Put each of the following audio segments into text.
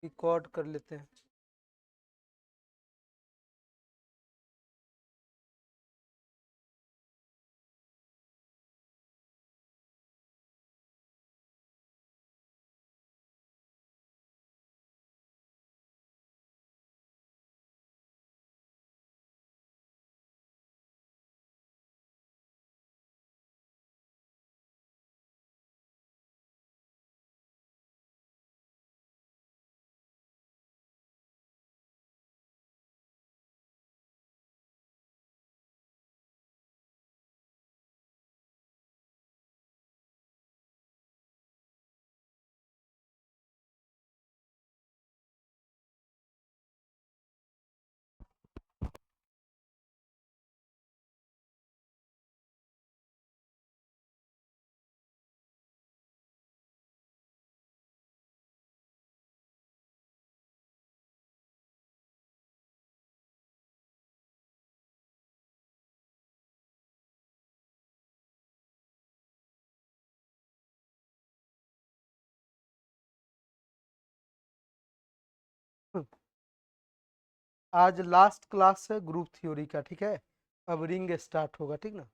Record कर लेते हैं। आज लास्ट क्लास है ग्रुप थ्योरी का, ठीक है। अब रिंग स्टार्ट होगा, ठीक ना।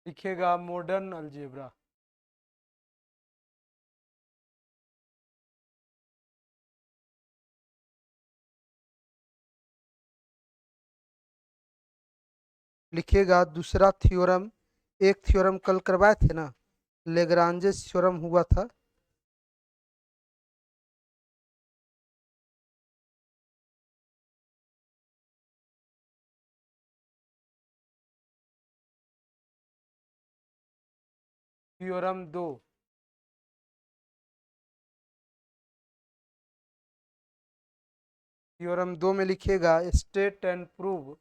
लिखिएगा मॉडर्न अलजेब्रा। लिखिएगा दूसरा थ्योरम। एक थ्योरम कल करवाए थे ना, लेग्रांजेस थ्योरम हुआ था। थ्योरम 2। थ्योरम 2 में लिखिएगा state and prove,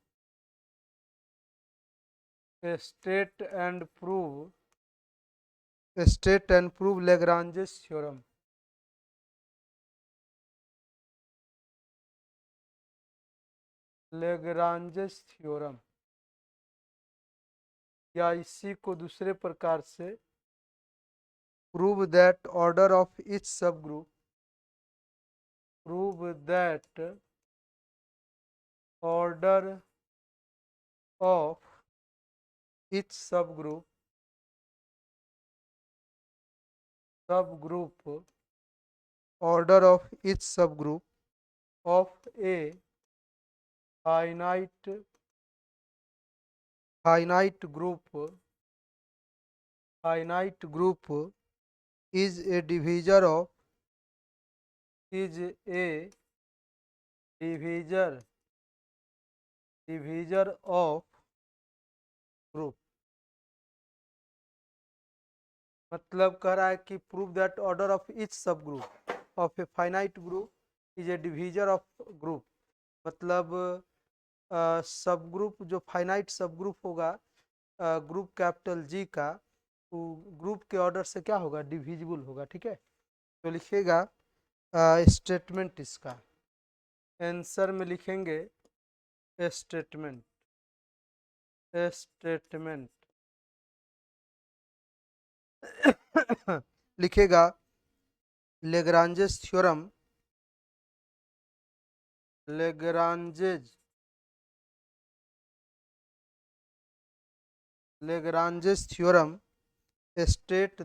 state and prove, state and prove Lagrange's theorem. Lagrange's theorem, या इसी को दूसरे प्रकार से prove that order of each subgroup, prove that order of each subgroup, order of each subgroup of a finite group is a divisor of group। मतलब कह रहा है कि prove that order of each subgroup of a finite group is a divisor of group. मतलब सब group जो finite सब group होगा ग्रुप कैपिटल जी का, वो ग्रुप के ऑर्डर से क्या होगा, डिविजिबल होगा, ठीक है। तो लिखिएगा स्टेटमेंट इसका आंसर में लिखेंगे स्टेटमेंट, स्टेटमेंट लिखेगा Lagrange's theorem, Lagrange's Lagrange's theorem state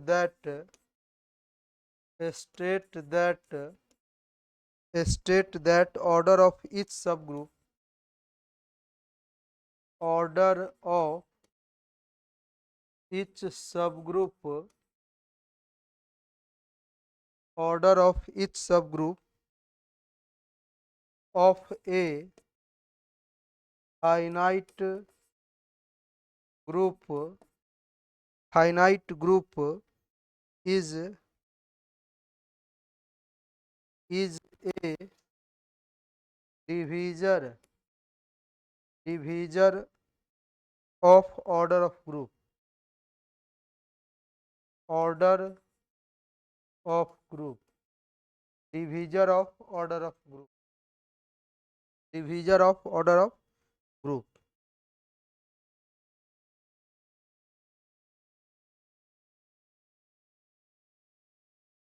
that order of each subgroup, order of each subgroup, order of each subgroup of a finite group is a divisor of order of group, order of group, divisor of order of group, divisor of order of group।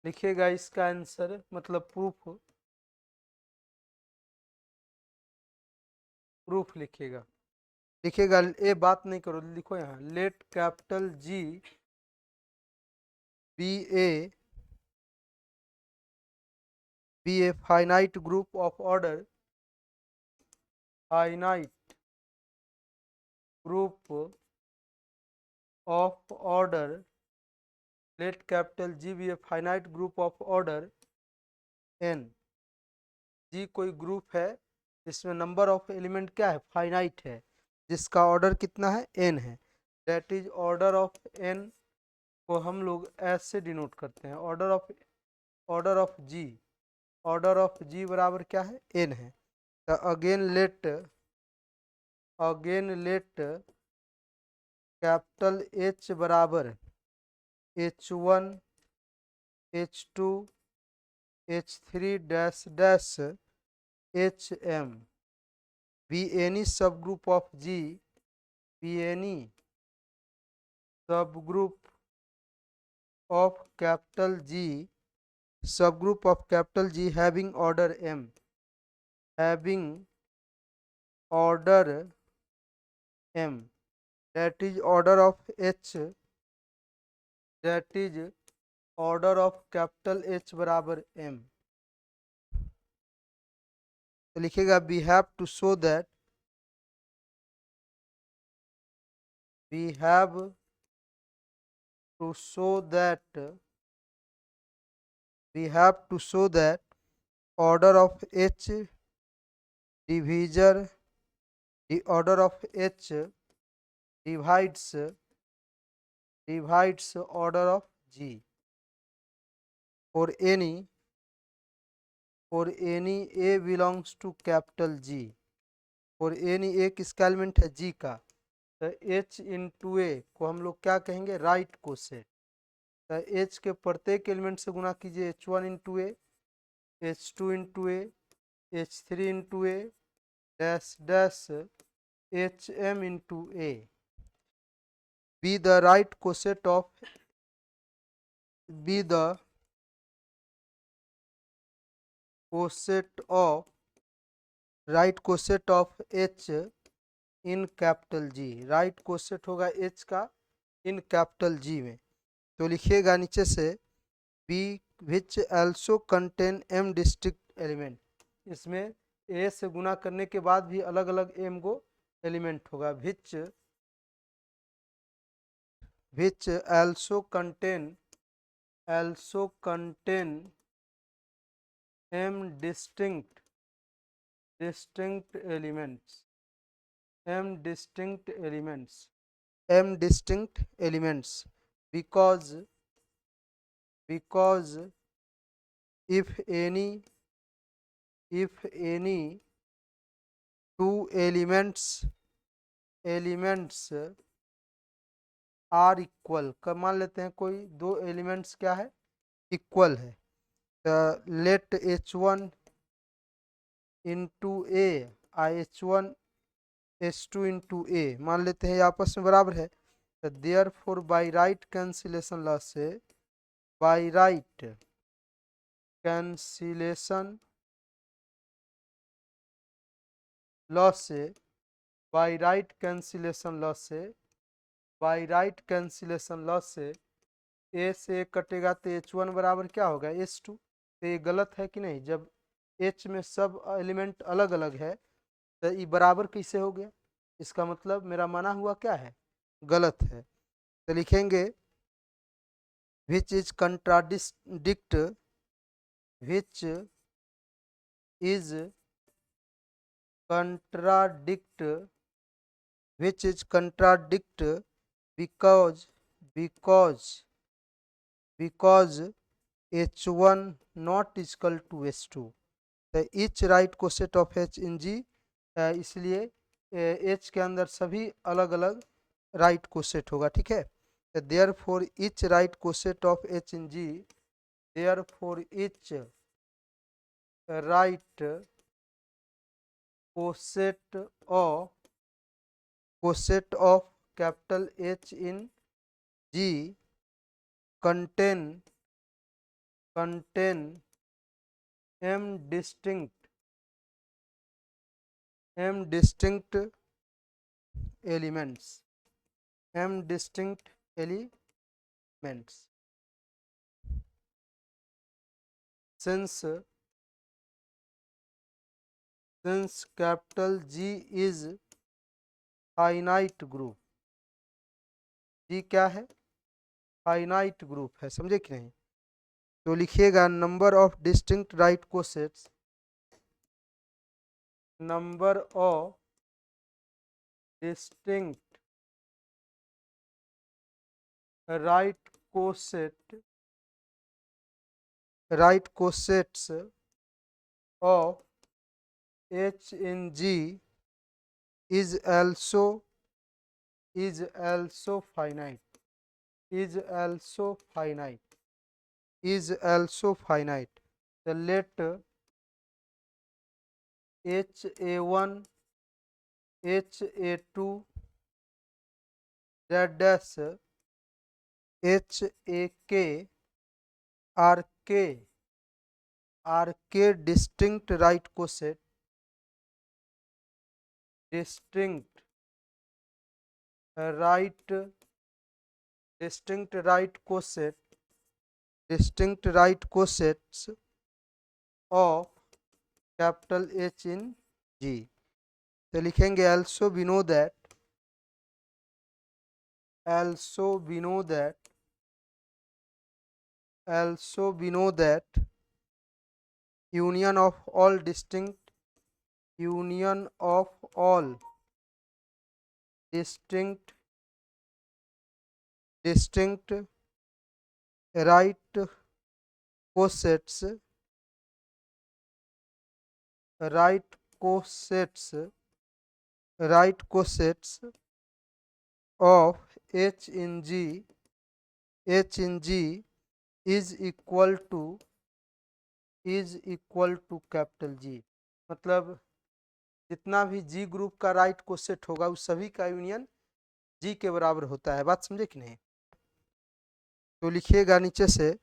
लिखिएगा इसका answer, मतलब proof, proof लिखिएगा। लिखिएगा, ये बात नहीं करो, लिखो यहाँ, let capital G be a finite group of order, finite group of order, let capital G be a finite group of order N. G कोई ग्रुप है जिसमें नंबर ऑफ एलिमेंट क्या है, फाइनाइट है, जिसका ऑर्डर कितना है, एन है। That is order of N को हम लोग ऐसे डिनोट करते हैं, order of G, order of G बराबर क्या है, एन है। तो अगेन लेट कैपिटल एच बराबर H1 H2 H3 dash dash HM be any subgroup of G, be any subgroup of capital G, subgroup of capital G having order M, having order M, that is order of H, that is order of capital H बराबर M। तो लिखिएगा we have to show that, we have to show that, we have to show that order of H divisor, the order of H divides order of G for any A belongs to capital G, for any A किसका element है, G का। तो H into ए को हम लोग क्या कहेंगे, right coset. तो H के प्रत्येक एलिमेंट से गुना कीजिए, H1 into A, H2 into A, H3 into A dash dash HM into A, be the right coset of, be the coset of, right coset of H in capital G, right coset होगा H का in capital G में। तो लिखिएगा नीचे से be which also contain M distinct element, इसमें A से गुना करने के बाद भी अलग अलग एम को एलिमेंट होगा। Which also contain M distinct elements because if any two elements are equal, कब मान लेते हैं कोई दो एलिमेंट्स क्या है, इक्वल है। Let H1 into a H1 H2 into a मान लेते हैं, ये आपस में बराबर है। तो therefore by right cancellation law से, बाई राइट कैंसिलेशन लॉ से, बाई राइट कैंसिलेशन लॉ से, बाई राइट कैंसिलेशन लॉ से ए से कटेगा तो H1 बराबर क्या होगा, H2। तो ये गलत है कि नहीं, जब H में सब एलिमेंट अलग अलग है तो ये बराबर कैसे हो गया, इसका मतलब मेरा माना हुआ क्या है, गलत है। तो लिखेंगे which is contradict, which is contradict, which is contradict because H1 not is equal to H2। तो each right coset of H in G, इसलिए H के अंदर सभी अलग अलग राइट कोसेट होगा, ठीक है। तो therefore each right coset of H in G, therefore each right coset of capital H in G contain contain m distinct elements, m distinct elements. Since capital G is finite group, G क्या है? Finite group है, समझे कि नहीं? तो लिखिएगा number of distinct right cosets, number of distinct right cosets of H in G is also finite, is also finite. So let HA1, HA2 dash HAK are K distinct right coset, distinct right cosets of capital H in G. तो लिखेंगे also we know that union of all distinct right cosets of H in G is equal to capital G. मतलब जितना भी G group का right coset होगा उस सभी का यूनियन G के बराबर होता है. बात समझे कि नहीं? तो लिखिएगा नीचे से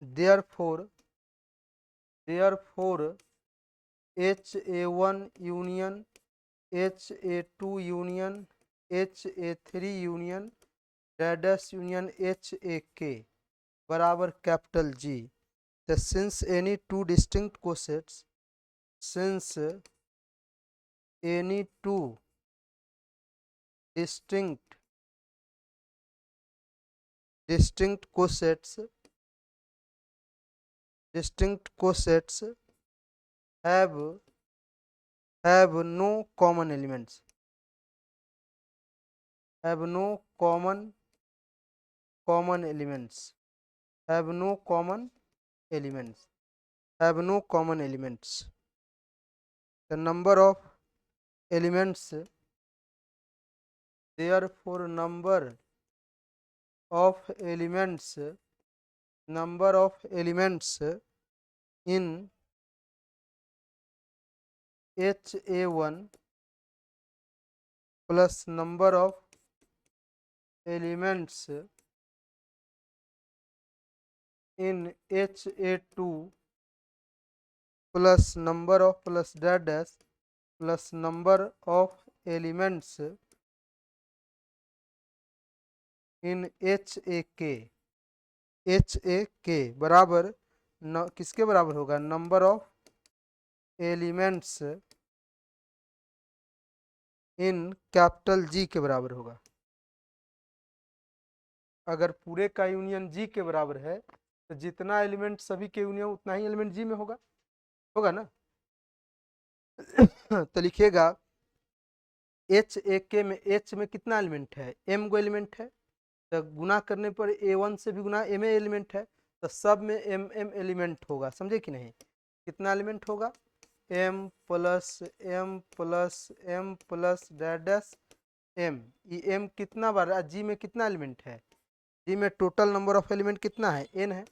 therefore HA1 union HA2 union HA3 union dash union HAK बराबर capital G. So since any two distinct cosets have no common elements, have no common elements, the number of elements, therefore number of elements in HA1 plus number of elements in HA2 plus number of plus dash plus number of elements in HAK बराबर किसके बराबर होगा? Number of elements in capital G के बराबर होगा. अगर पूरे का यूनियन G के बराबर है तो जितना एलिमेंट सभी के यूनियन उतना ही एलिमेंट G में होगा ना. तो लिखिएगा HAK में H में कितना एलिमेंट है? M गो एलिमेंट है. तो गुना करने पर A1 से भी गुना M एलिमेंट है, तो सब में M एलिमेंट होगा. समझे कि नहीं? कितना एलिमेंट होगा? M plus dash M. ये M कितना बार? G में कितना एलिमेंट है? G में टोटल नंबर ऑफ एलिमेंट कितना है? N है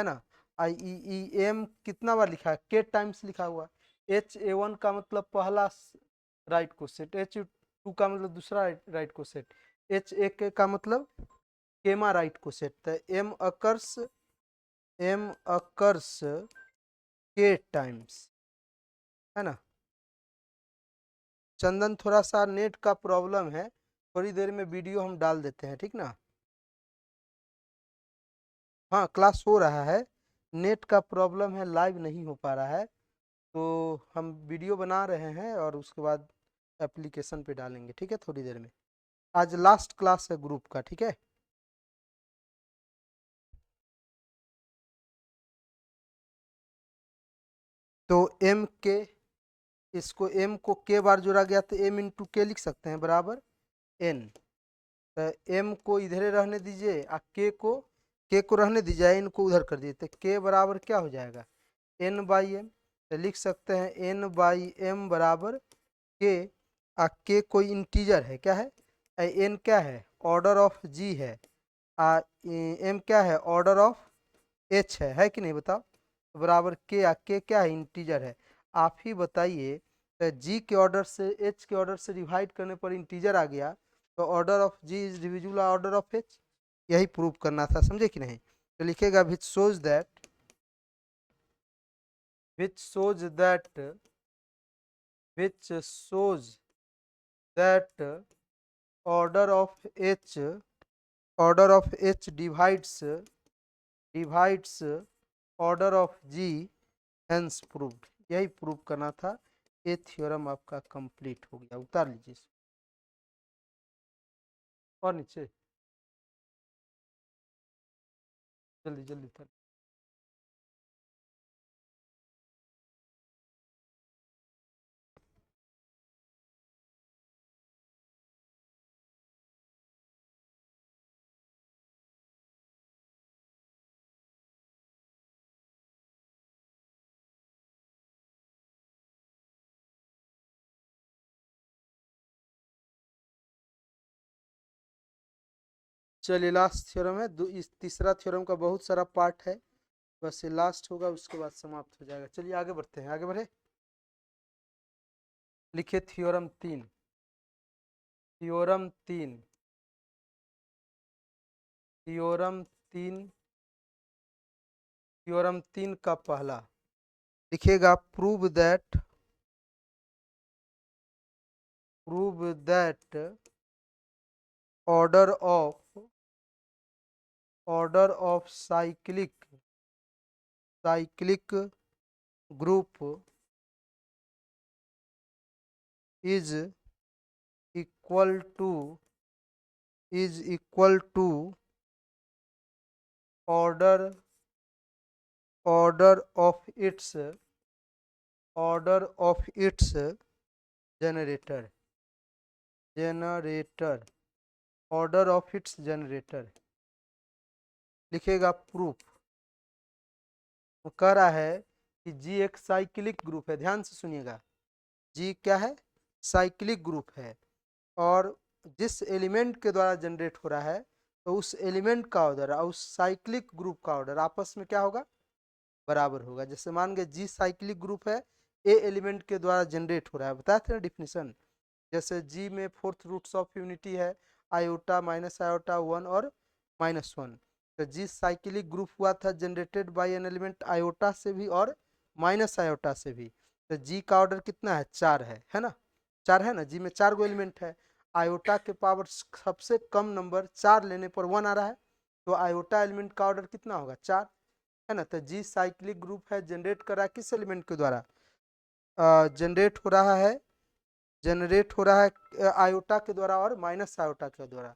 ना. M कितना बार लिखा है? K टाइम्स लिखा हुआ. HA1 का मतलब पहला राइट कोसेट, HA2 का मतलब दूसरा राइट कोसेट, HAK का मतलब केमा राइट कोसेट. तो M occurs m occurs k times, है ना। चंदन थोड़ा सा नेट का प्रॉब्लम है, थोड़ी देर में वीडियो हम डाल देते हैं, ठीक ना। हाँ क्लास हो रहा है, नेट का प्रॉब्लम है, लाइव नहीं हो पा रहा है, तो हम वीडियो बना रहे हैं और उसके बाद एप्लीकेशन पे डालेंगे, ठीक है, थोड़ी देर में। आज लास्ट क्लास है ग्रुप का, ठीक है। तो एम के, इसको एम को के बार जोड़ा गया तो एम इंटू के लिख सकते हैं बराबर एन। तो एम को इधरे रहने दीजिए और के को रहने दीजिए, एन को उधर कर दीजिए, तो के बराबर क्या हो जाएगा एन बाई एम। तो लिख सकते हैं एन बाई एम बराबर के। आ के कोई इंटीजर है, क्या है, एन क्या है ऑर्डर ऑफ जी है, आ एम क्या है ऑर्डर ऑफ एच है कि नहीं बताओ। तो बराबर के, आ के क्या है इंटीजर है। आप ही बताइए, तो जी के ऑर्डर से एच के ऑर्डर से डिवाइड करने पर इंटीजर आ गया, तो order of G is divisible order of H, यही प्रूव करना था, समझे कि नहीं। तो लिखेगा which shows that, which shows that, which shows that order of H, order of H divides order of G, hence proved, यही प्रूव करना था। ये थ्योरम आपका कंप्लीट हो गया, उतार लीजिए और नीचे जल्दी जल्दी उतार। चलिए लास्ट थ्योरम है, इस तीसरा थ्योरम का बहुत सारा पार्ट है, बस ये लास्ट होगा उसके बाद समाप्त हो जाएगा। चलिए आगे बढ़ते हैं, आगे बढ़े। लिखिए थ्योरम तीन, थ्योरम तीन, थ्योरम तीन, थ्योरम तीन का पहला लिखिएगा prove that order of cyclic group is equal to order order of its generator, order of its generator. लिखेगा प्रूफ, वो कह रहा है कि जी एक साइक्लिक ग्रुप है, ध्यान से सुनिएगा, जी क्या है साइक्लिक ग्रुप है, और जिस एलिमेंट के द्वारा जनरेट हो रहा है, तो उस एलिमेंट का ऑर्डर और उस साइक्लिक ग्रुप का ऑर्डर आपस में क्या होगा बराबर होगा। जैसे मान गए जी साइक्लिक ग्रुप है, ए एलिमेंट के द्वारा जनरेट हो रहा है, बताए थे ना डिफिनीशन। जैसे जी में फोर्थ रूट्स ऑफ यूनिटी है आयोटा माइनस आयोटा वन और माइनस वन। तो जी साइक्लिक ग्रुप हुआ था generated by an element iota से भी और माइनस आयोटा से भी। तो जी का ऑर्डर कितना है चार है ना, चार है ना, जी में चार गो एलिमेंट है, आयोटा के पावर सबसे कम नंबर चार लेने पर वन आ रहा है, तो आयोटा एलिमेंट का ऑर्डर कितना होगा चार, है ना। तो जी साइक्लिक ग्रुप है, जनरेट कर रहा है किस एलिमेंट के द्वारा, जनरेट हो रहा है, आयोटा के द्वारा और माइनस आयोटा के द्वारा,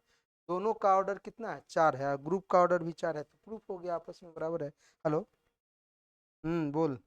दोनों का ऑर्डर कितना है चार है, ग्रुप का ऑर्डर भी चार है, तो प्रूफ हो गया आपस में बराबर है। हेलो, बोल।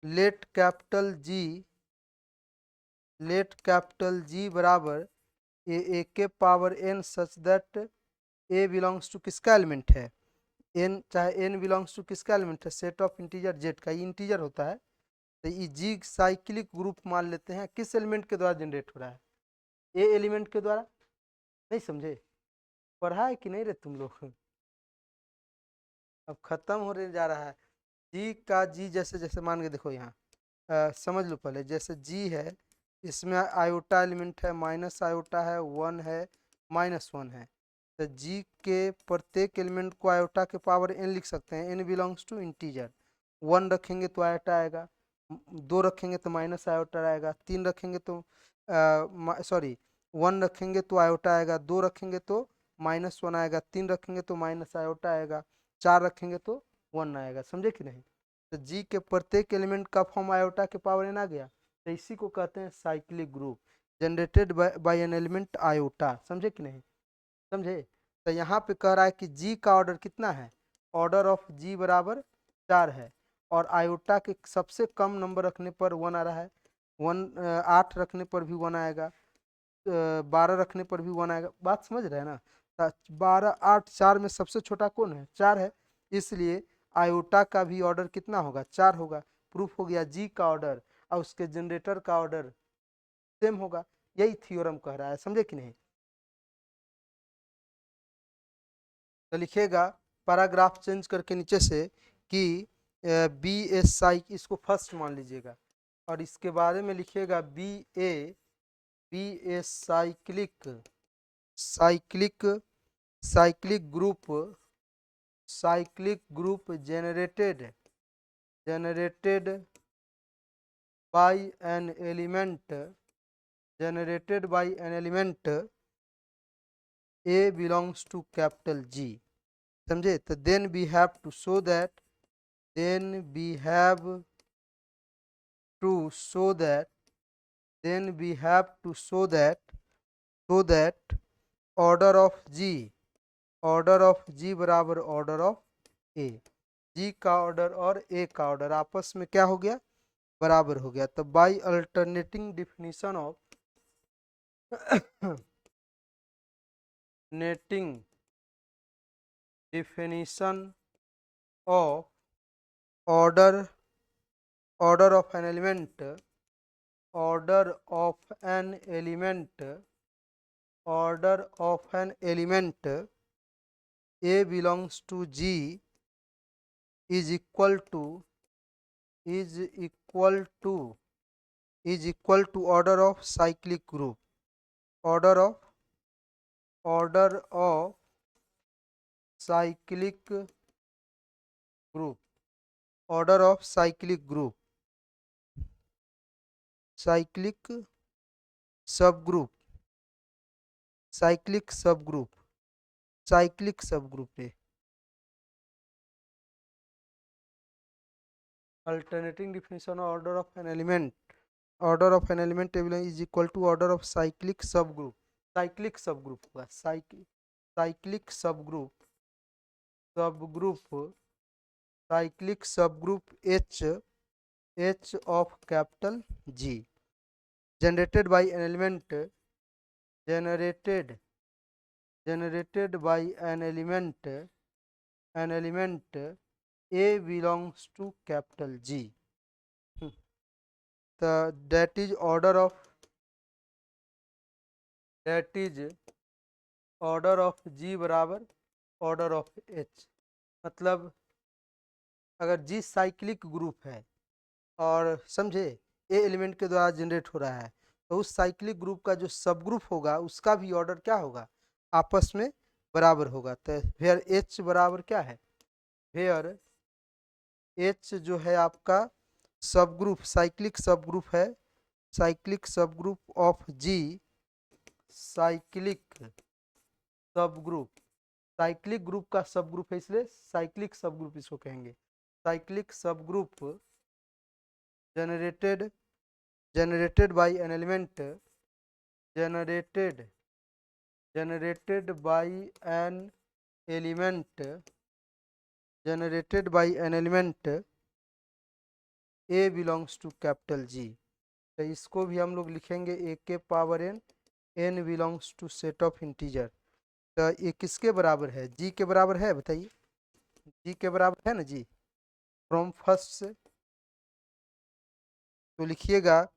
लेट कैपिटल जी बराबर ए के power n such that a belongs to किसका एलिमेंट है, एन, चाहे एन बिलोंग्स टू किसका एलिमेंट है, सेट ऑफ इंटीजर जेड का, ये इंटीजर होता है। तो ये जी साइक्लिक ग्रुप मान लेते हैं, किस एलिमेंट के द्वारा जनरेट हो रहा है, ए एलिमेंट के द्वारा। नहीं समझे, पढ़ा है कि नहीं रे तुम लोग? अब खत्म होने जा रहा है। जी का जी जैसे जैसे मान के देखो यहाँ, समझ लो पहले, जैसे जी है इसमें आयोटा एलिमेंट है, माइनस आयोटा है, वन है, माइनस वन है। तो जी के प्रत्येक एलिमेंट को आयोटा के पावर एन लिख सकते हैं, n belongs to integer. One रखेंगे तो आयोटा आएगा, दो रखेंगे तो माइनस आयोटा आएगा, तीन रखेंगे तो सॉरी, वन रखेंगे तो आयोटा आएगा, दो रखेंगे तो माइनस वन आएगा, तीन रखेंगे तो माइनस आयोटा आएगा, चार रखेंगे तो वन आएगा। समझे कि नहीं? तो जी के प्रत्येक एलिमेंट का फॉर्म आयोटा के पावर एन आ गया, तो इसी को कहते हैं cyclic group generated by an element iota. समझे कि नहीं? समझे? तो यहाँ पे कह रहा है कि जी का ऑर्डर कितना है, ऑर्डर ऑफ जी बराबर 4 है, और आयोटा के सबसे कम नंबर रखने पर वन आ रहा है, वन 8 रखने पर भी वन आएगा, 12 रखने पर भी वन आएगा। बात समझ रहे हैं ना? 12 8 4 में सबसे छोटा कौन है, 4 है, इसलिए आयोटा का भी ऑर्डर कितना होगा, 4 होगा। प्रूफ हो गया जी का ऑर्डर और उसके जनरेटर का ऑर्डर सेम होगा, यही थ्योरम कह रहा है। समझे कि नहीं? तो लिखेगा पैराग्राफ चेंज करके नीचे से कि बी ए साइक, इसको फर्स्ट मान लीजिएगा, और इसके बारे में लिखिएगा be a cyclic cyclic cyclic group generated by an element a belongs to capital G. समझे? तो then we have to show that then we have to show that then we have to show that order of g बराबर order of ए। जी का order और ए का order आपस में क्या हो गया, बराबर हो गया। तो by alternating definition of netting definition of order order of an element order of an element order of an element a belongs to g is equal to is equal to is equal to order of cyclic group order of cyclic group order of cyclic group cyclic subgroup cyclic subgroup cyclic subgroup है। Alternating definition of order of an element table is equal to order of cyclic subgroup होगा cyclic subgroup H of capital G generated by an element A belongs to capital G. That is order of G बराबर order of H। मतलब अगर G cyclic group है और समझे ए element के द्वारा generate हो रहा है, तो उस साइक्लिक ग्रुप का जो सब ग्रुप होगा उसका भी ऑर्डर क्या होगा, आपस में बराबर होगा। तो वेयर H बराबर क्या है, वेयर H जो है आपका सब ग्रुप साइक्लिक सब ग्रुप है, cyclic subgroup of G cyclic सब ग्रुप साइक्लिक ग्रुप का सब ग्रुप है, इसलिए साइक्लिक सब ग्रुप इसको कहेंगे। Cyclic subgroup generated by an element generated by an element a belongs to capital G. तो इसको भी हम लोग लिखेंगे ए के power n, n belongs to set of integer. तो ये किसके बराबर है? जी के बराबर है, बताइए। जी के बराबर है ना जी, फ्रॉम फर्स्ट से। तो लिखिएगा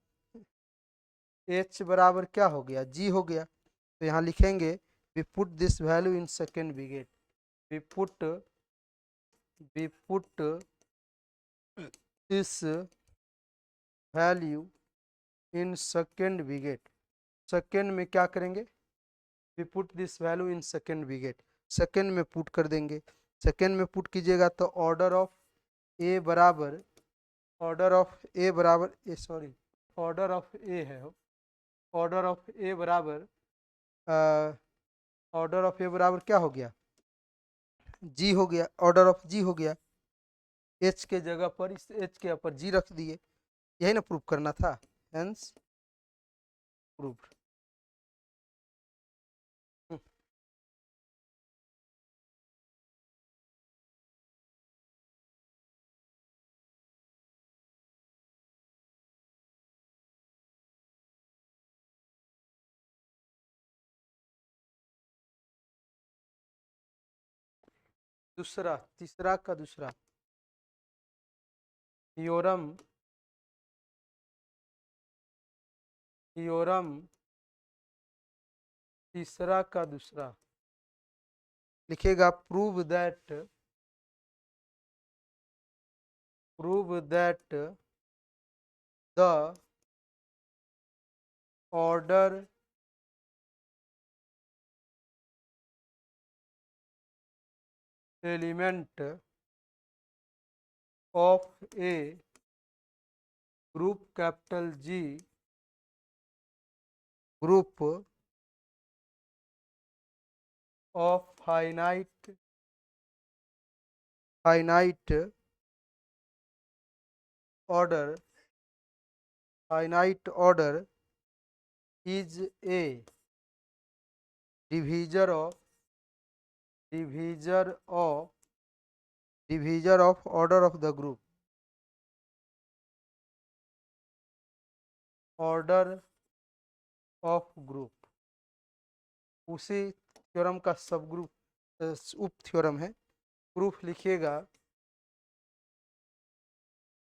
एच बराबर क्या हो गया? जी हो गया। तो यहाँ लिखेंगे we put this value in second bracket, we put this value in second bracket. Second में क्या करेंगे? We put this value in second bracket, second में पुट कर देंगे। सेकेंड में पुट कीजिएगा तो ऑर्डर ऑफ ए बराबर, ऑर्डर ऑफ ए बराबर ए सॉरी ऑर्डर ऑफ ए है, ऑर्डर ऑफ ए बराबर ऑर्डर ऑफ ए बराबर क्या हो गया? जी हो गया, ऑर्डर ऑफ जी हो गया। एच के जगह पर, इस एच के ऊपर जी रख दिए, यही ना प्रूफ करना था, हेंस प्रूफ। दूसरा, तीसरा का दूसरा थ्योरम, थ्योरम तीसरा का दूसरा लिखेगा prove that, prove that the order element of A group capital ji group of finite order, finite order is a divisor of order of the group, order of group। उसी theorem का सब group उप theorem है। Proof लिखिएगा,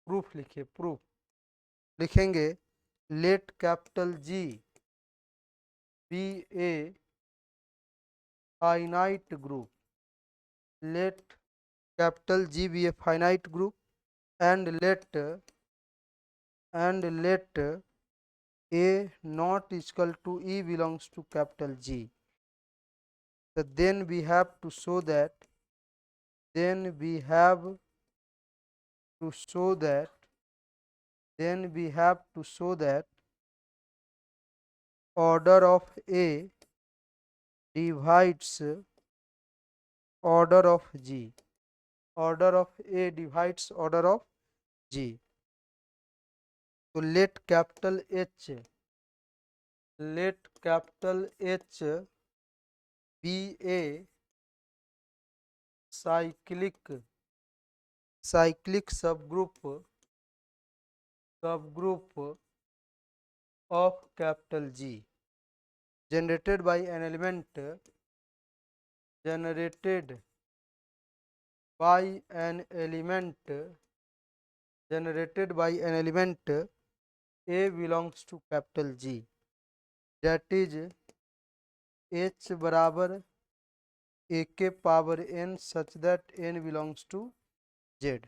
proof लिखिए, proof लिखेंगे let capital G be a finite group, let capital G be a finite group, and let A not equal to E belongs to capital G. So then we have to show that, then we have to show that, then we have to show that order of A divides order of G, order of A divides order of G. So let capital H be a cyclic subgroup of capital G generated by an element generated by an element A belongs to capital G, that is H बराबर A के power n such that n belongs to Z.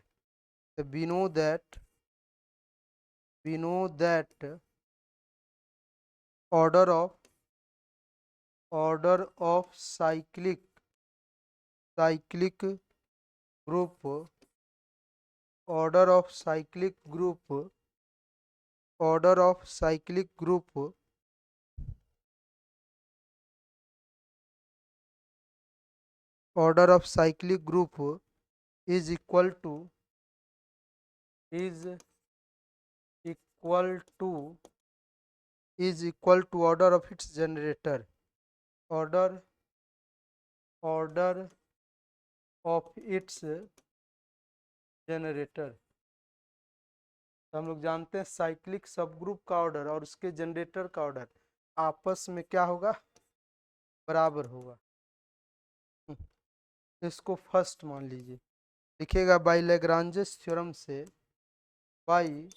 So we know that order of cyclic group, order of cyclic group is equal to order of its generator, order of its generator। तो हम लोग जानते हैं cyclic सब group का order और उसके generator का ऑर्डर आपस में क्या होगा, बराबर होगा। इसको फर्स्ट मान लीजिए, लिखिएगा बाई लेग्रांजेस थ्योरम से, बाई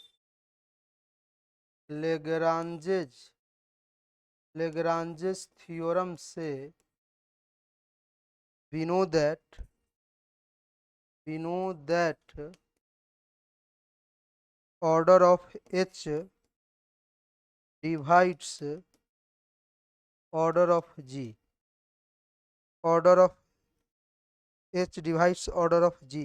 लेग्रांजेज लेग्रांजेस थ्योरम से we know that order of h divides order of g, order of h divides order of g।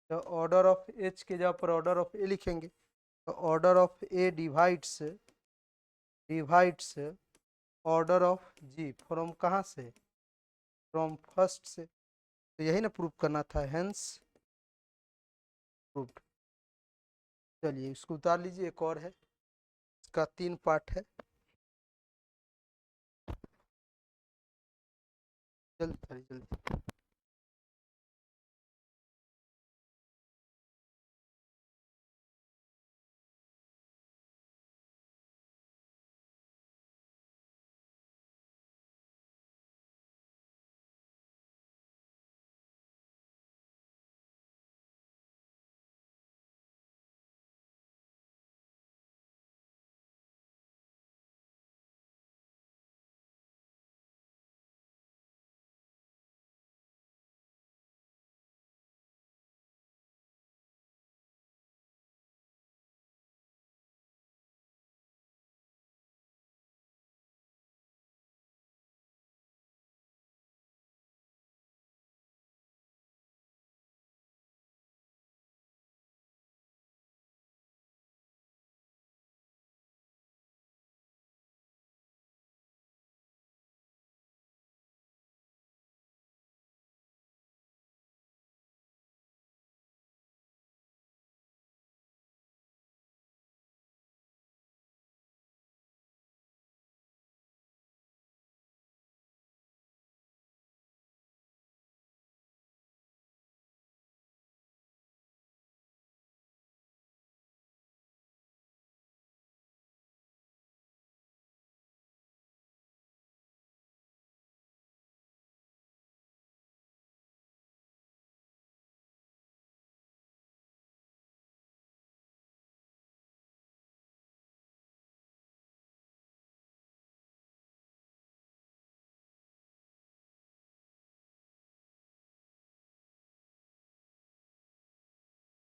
तो ऑर्डर ऑफ h के जगह पर ऑर्डर ऑफ a लिखेंगे, तो order of a divides order of g from कहाँ से, from first से। तो यही ना प्रूव करना था, हेंस प्रूव्ड। चलिए इसको उतार लीजिए, एक और है, इसका 3 पार्ट है। जल्दी जल्दी।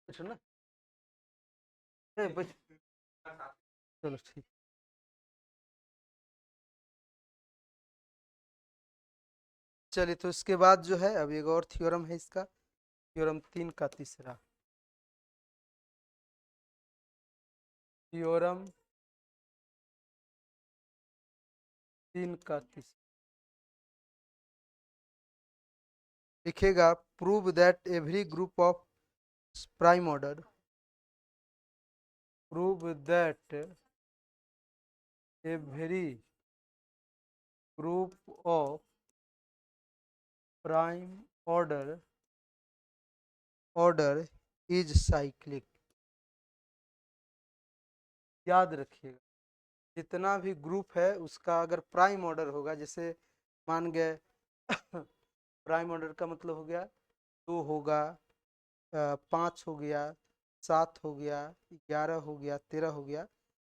ना चलो ठीक। चलिए तो इसके बाद जो है अब एक और थ्योरम है इसका, थ्योरम 3 का तीसरा, थ्योरम 3 का तीसरा लिखेगा prove that every group of prime order, prove that every group of prime order is cyclic. याद रखिएगा, जितना भी ग्रुप है उसका अगर प्राइम ऑर्डर होगा, जैसे मान गए प्राइम ऑर्डर का मतलब हो गया 2 होगा, 5 हो गया, 7 हो गया, 11 हो गया, 13 हो गया।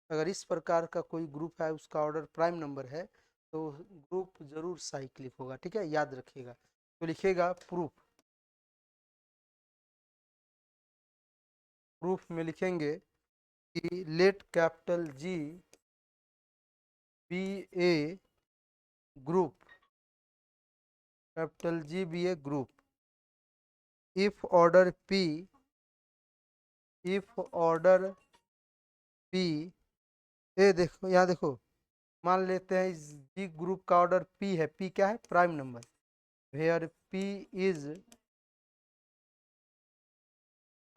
अगर इस प्रकार का कोई ग्रुप है उसका ऑर्डर प्राइम नंबर है तो ग्रुप जरूर साइक्लिक होगा, ठीक है, याद रखिएगा। तो लिखिएगा प्रूफ में लिखेंगे कि let capital G be a group, capital G be a group if order P, if order P, ये देखो यहाँ देखो, मान लेते हैं इस जी ग्रुप का ऑर्डर पी है, पी क्या है, prime number, where P is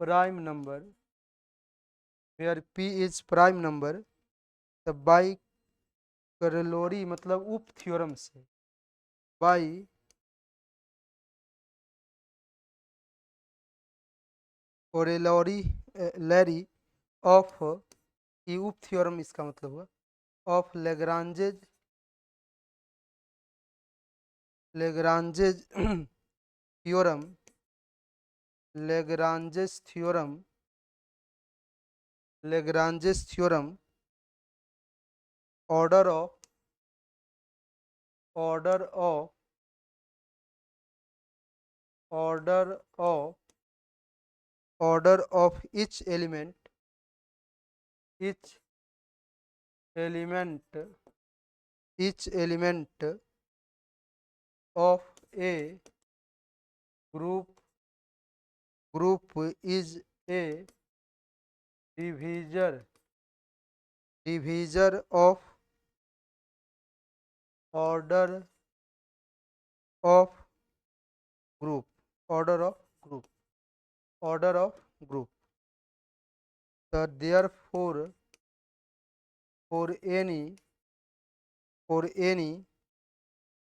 prime number, where P is prime number, तब बाई करेलोरी मतलब उप थ्योरम से, बाई कोरेलोरी लैरी ऑफ यूप थ्योरम, इसका मतलब हुआ of Lagrange's theorem, Lagrange's theorem, order of order of each element of a group is a divisor of order of group order of group so therefore for any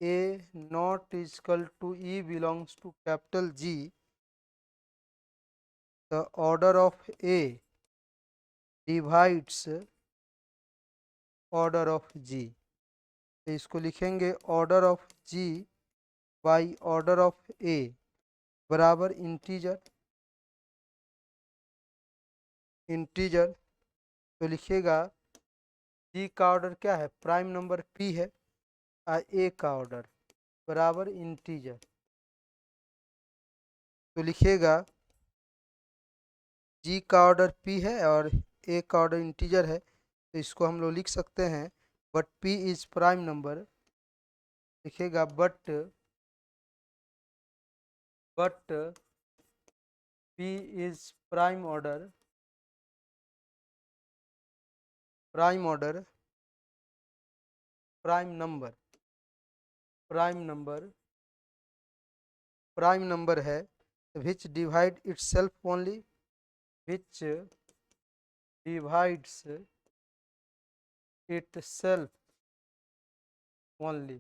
a not is equal to e belongs to capital G, the order of a divides order of G। तो इसको लिखेंगे order of G by order of A बराबर integer तो लिखिएगा G का order क्या है, prime number P है, और A का ऑर्डर बराबर इंटीजर। तो लिखिएगा G का ऑर्डर P है और A का ऑर्डर इंटीजर है, तो इसको हम लोग लिख सकते हैं but P is prime number. लिखिएगा but P is prime order prime number है which divide itself only, which divides itself only।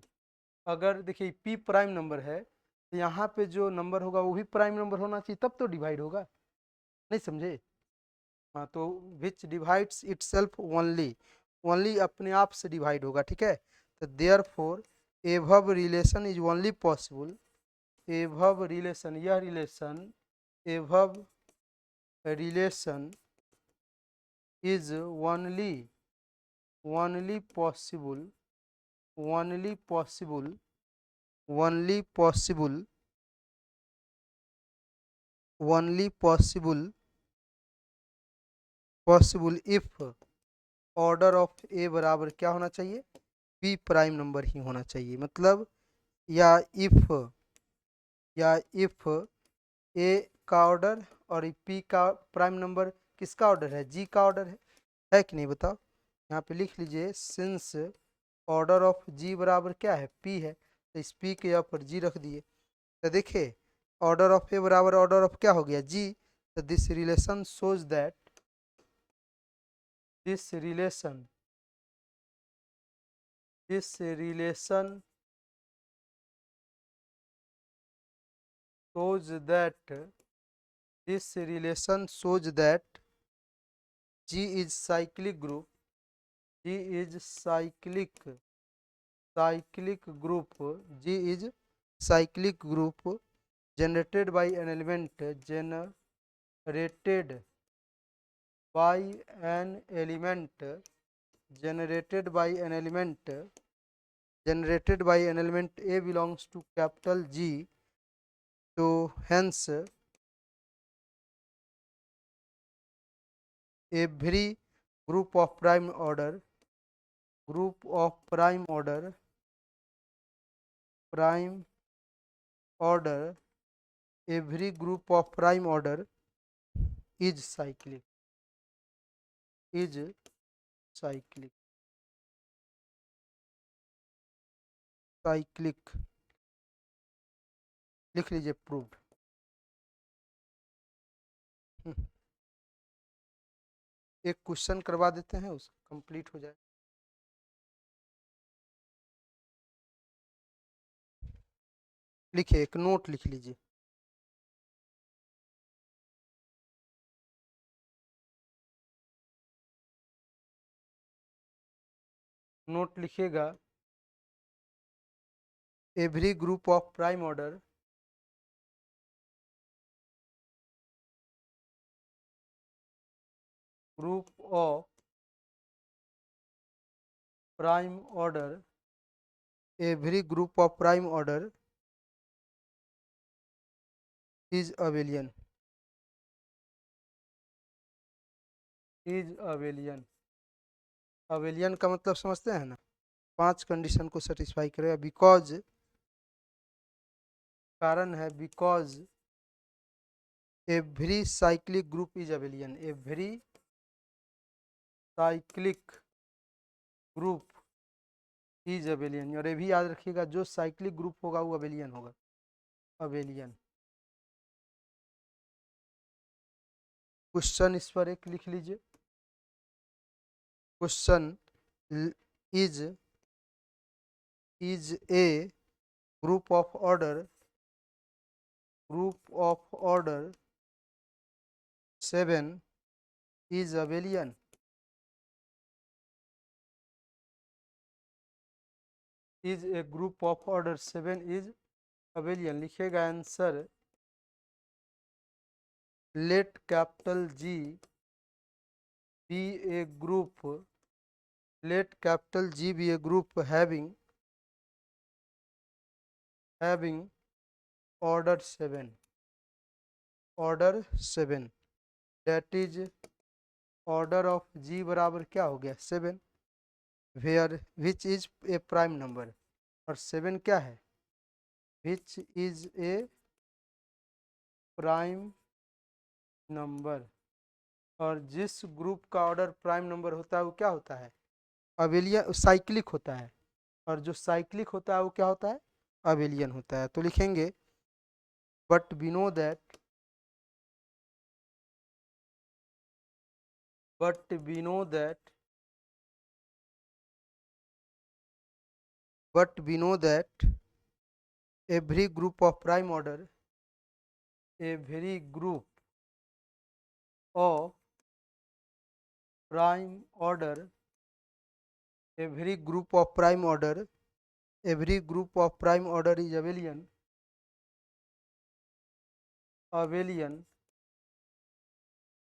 अगर देखिए P प्राइम नंबर है तो यहाँ पे जो नंबर होगा वो भी प्राइम नंबर होना चाहिए, तब तो डिवाइड होगा, नहीं समझे? हाँ, तो विच डिवाइड्स इटसेल्फ ओनली अपने आप से डिवाइड होगा, ठीक है। तो therefore above relation is only possible, above relation यह relation above relation is only possible if order of A बराबर क्या होना चाहिए, पी प्राइम नंबर ही होना चाहिए। मतलब या इफ ए का ऑर्डर और पी का प्राइम नंबर किसका ऑर्डर है, जी का ऑर्डर है कि नहीं बताओ। यहाँ पे लिख लीजिए सिंस ऑर्डर ऑफ जी बराबर क्या है, पी है, तो इस पी के यहाँ पर जी रख दिए। तो देखिए ऑर्डर ऑफ ए बराबर ऑर्डर ऑफ क्या हो गया, जी। तो this relation shows that this relation shows that G is cyclic group, G is cyclic group generated by an element generated by an element A belongs to capital G, so hence every group of prime order every group of prime order is cyclic लिख लीजिए proved. एक question करवा देते हैं, उसका complete हो जाए। लिखिए, एक नोट लिख लीजिए। नोट लिखिएगा, every group of prime order group of prime order, every group of prime order is abelian, is abelian. Abelian का मतलब समझते हैं ना, 5 कंडीशन को सेटिस्फाई करेगा. बिकॉज, कारण है because every cyclic group is abelian, every cyclic group is abelian. और ये भी याद रखिएगा, जो साइक्लिक ग्रुप होगा वो अवेलियन होगा, अवेलियन. क्वेश्चन इस पर एक लिख लीजिए. Question is a group of order 7 is abelian. Is a group of order 7 is abelian. लिखिएगा answer, let capital G be a group, let capital G be a group having order 7, order 7, that is order of G बराबर क्या हो गया 7, where which is a prime number. और 7 क्या है, which is a prime number. और जिस group का ऑर्डर प्राइम नंबर होता है वो क्या होता है, अवेलियन, साइक्लिक होता है. और जो साइक्लिक होता है वो क्या होता है, अवेलियन होता है. तो लिखेंगे, but we know that, but we know that every group of prime order, every group of prime order, every group of prime order, every group of prime order is abelian, abelian,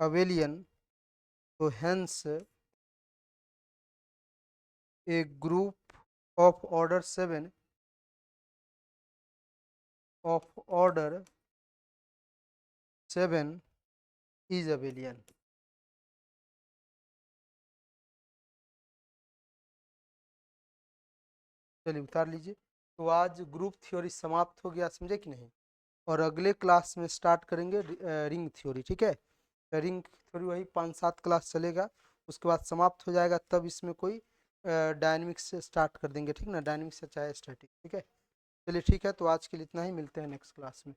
abelian. So hence a group of order 7, of order 7 is abelian. चलिए उतार लीजिए. तो आज group theory समाप्त हो गया, समझे कि नहीं. और अगले क्लास में स्टार्ट करेंगे रिंग थ्योरी. ठीक है, रिंग थ्योरी वही 5-7 क्लास चलेगा, उसके बाद समाप्त हो जाएगा. तब इसमें कोई डायनेमिक्स से स्टार्ट कर देंगे. ठीक ना, डायनेमिक्स से चाहे स्टैटिक. ठीक है, चलिए ठीक है. तो आज के लिए इतना ही, मिलते हैं नेक्स्ट क्लास में.